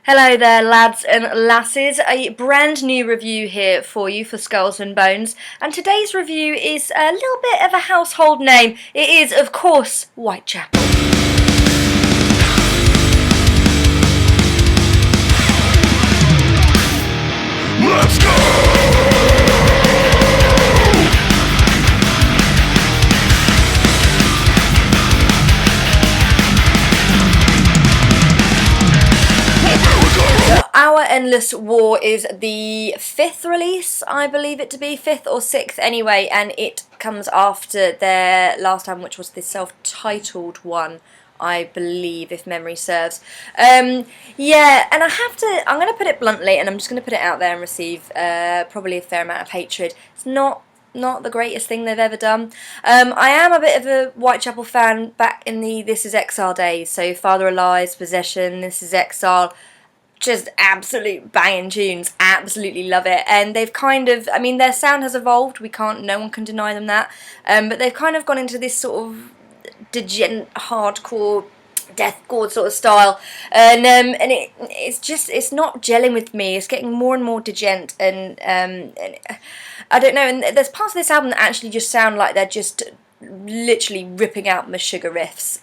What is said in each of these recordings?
Hello there, lads and lasses. A brand new review here for you for Skulls and Bones. And today's review is a little bit of a household name. It is, of course, Whitechapel. Let's go! Our Endless War is the 5th release, I believe it to be, 5th or 6th anyway, and it comes after their last album, which was the self-titled one, I believe, if memory serves. Yeah, and I'm going to put it bluntly, and I'm just going to put it out there and receive probably a fair amount of hatred. It's not the greatest thing they've ever done. I am a bit of a Whitechapel fan back in the This Is Exile days, so Father Alive, Possession, This Is Exile, just absolute banging tunes, absolutely love it. And they've kind of, I mean, their sound has evolved, no one can deny them that, but they've kind of gone into this sort of degen hardcore deathcore sort of style, and it's not gelling with me. It's getting more and more degent, and I don't know, and there's parts of this album that actually just sound like they're just literally ripping out my sugar riffs.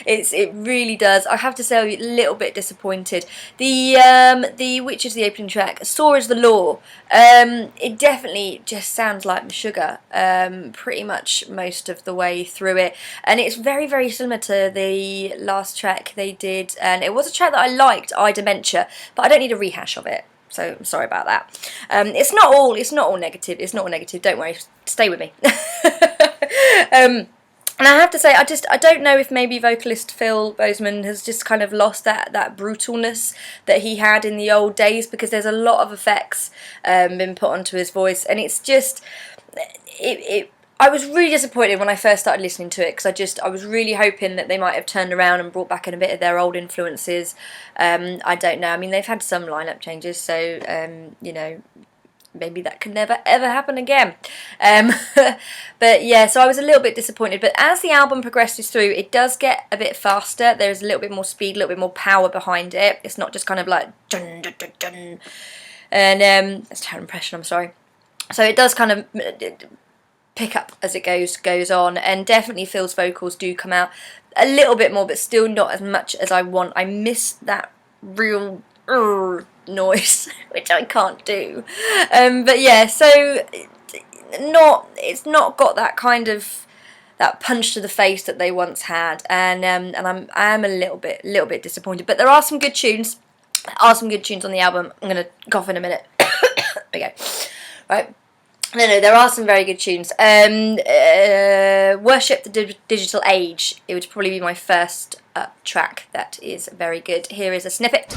It really does. I have to say, I'm a little bit disappointed. The which is the opening track, Saw is the Law. It definitely just sounds like my sugar. Pretty much most of the way through it, and it's very similar to the last track they did, and it was a track that I liked, I Dementia, but I don't need a rehash of it. So I'm sorry about that. It's not all negative. It's not all negative. Don't worry. Stay with me. And I have to say, I don't know if maybe vocalist Phil Bozeman has just kind of lost that brutalness that he had in the old days, because there's a lot of effects been put onto his voice, and it's just I was really disappointed when I first started listening to it, because I was really hoping that they might have turned around and brought back in a bit of their old influences. I don't know. I mean, they've had some lineup changes, so you know, maybe that could never ever happen again. But yeah, so I was a little bit disappointed. But as the album progresses through, it does get a bit faster. There's a little bit more speed, a little bit more power behind it. It's not just kind of like dun dun dun dun. And that's a terrible impression. I'm sorry. So it does kind of pick up as it goes on, and definitely Phil's vocals do come out a little bit more, but still not as much as I want. I miss that real noise, which I can't do. But yeah, so it's not got that kind of that punch to the face that they once had, and I am a little bit disappointed. But there are some good tunes. There are some good tunes on the album. I'm gonna cough in a minute. Okay, right. No, there are some very good tunes. Worship the Digital Age. It would probably be my first track that is very good. Here is a snippet.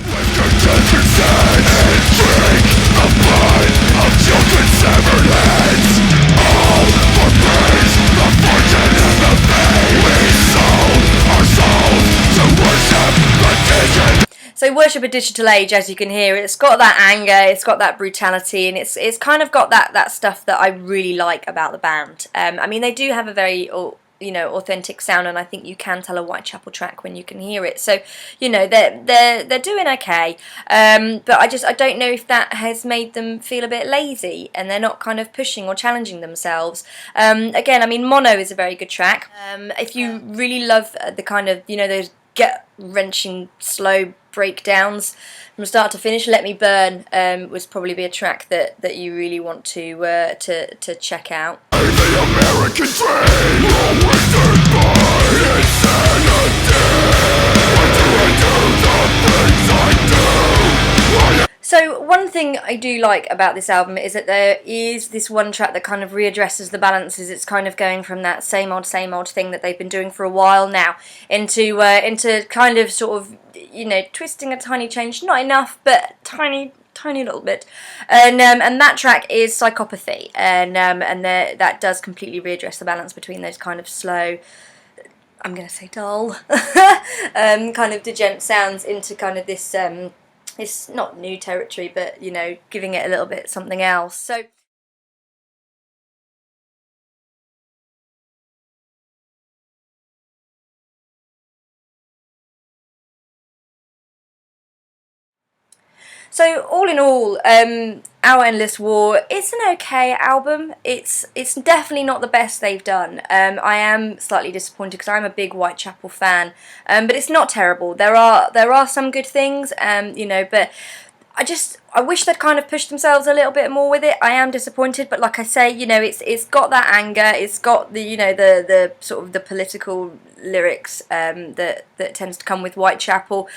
So Worship a Digital Age, as you can hear, it's got that anger, it's got that brutality, and it's kind of got that stuff that I really like about the band. I mean, they do have a very authentic sound, and I think you can tell a Whitechapel track when you can hear it. So you know, they're doing okay, but I don't know if that has made them feel a bit lazy, and they're not kind of pushing or challenging themselves. Again, I mean, Mono is a very good track. If you really love the kind of, you know, those gut-wrenching slow breakdowns from start to finish, Let Me Burn was probably be a track that you really want to check out. The American dream, awakened by insanity. Why do I do the things I do? So one thing I do like about this album is that there is this one track that kind of readdresses the balances. It's kind of going from that same old thing that they've been doing for a while now into kind of sort of, you know, twisting a tiny change, not enough, but tiny little bit, and that track is Psychopathy, and that does completely readdress the balance between those kind of slow, I'm gonna say dull, kind of degent sounds into kind of this it's not new territory, but you know, giving it a little bit something else. So So all in all, Our Endless War, it's an okay album. It's definitely not the best they've done. I am slightly disappointed because I'm a big Whitechapel fan, but it's not terrible. There are some good things, but I wish they'd kind of pushed themselves a little bit more with it. I am disappointed, but like I say, it's got that anger, it's got the the sort of the political lyrics that tends to come with Whitechapel.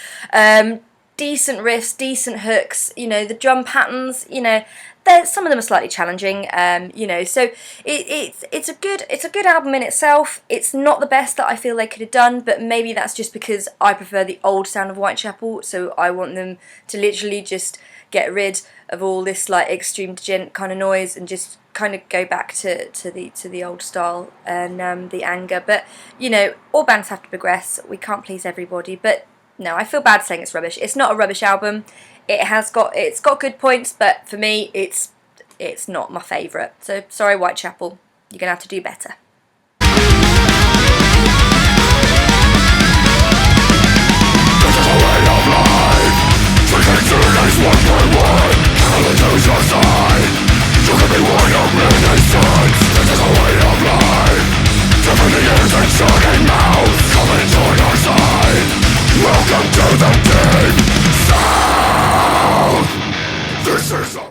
Decent riffs, decent hooks, the drum patterns, some of them are slightly challenging, so it's a good album in itself. It's not the best that I feel they could have done, but maybe that's just because I prefer the old sound of Whitechapel, so I want them to literally just get rid of all this like extreme djent kind of noise and just kind of go back to the old style and the anger. But all bands have to progress. We can't please everybody, but no, I feel bad saying it's rubbish. It's not a rubbish album. It's got good points, but for me, it's not my favourite. So sorry, Whitechapel, you're gonna have to do better. This is a way of life. Different years and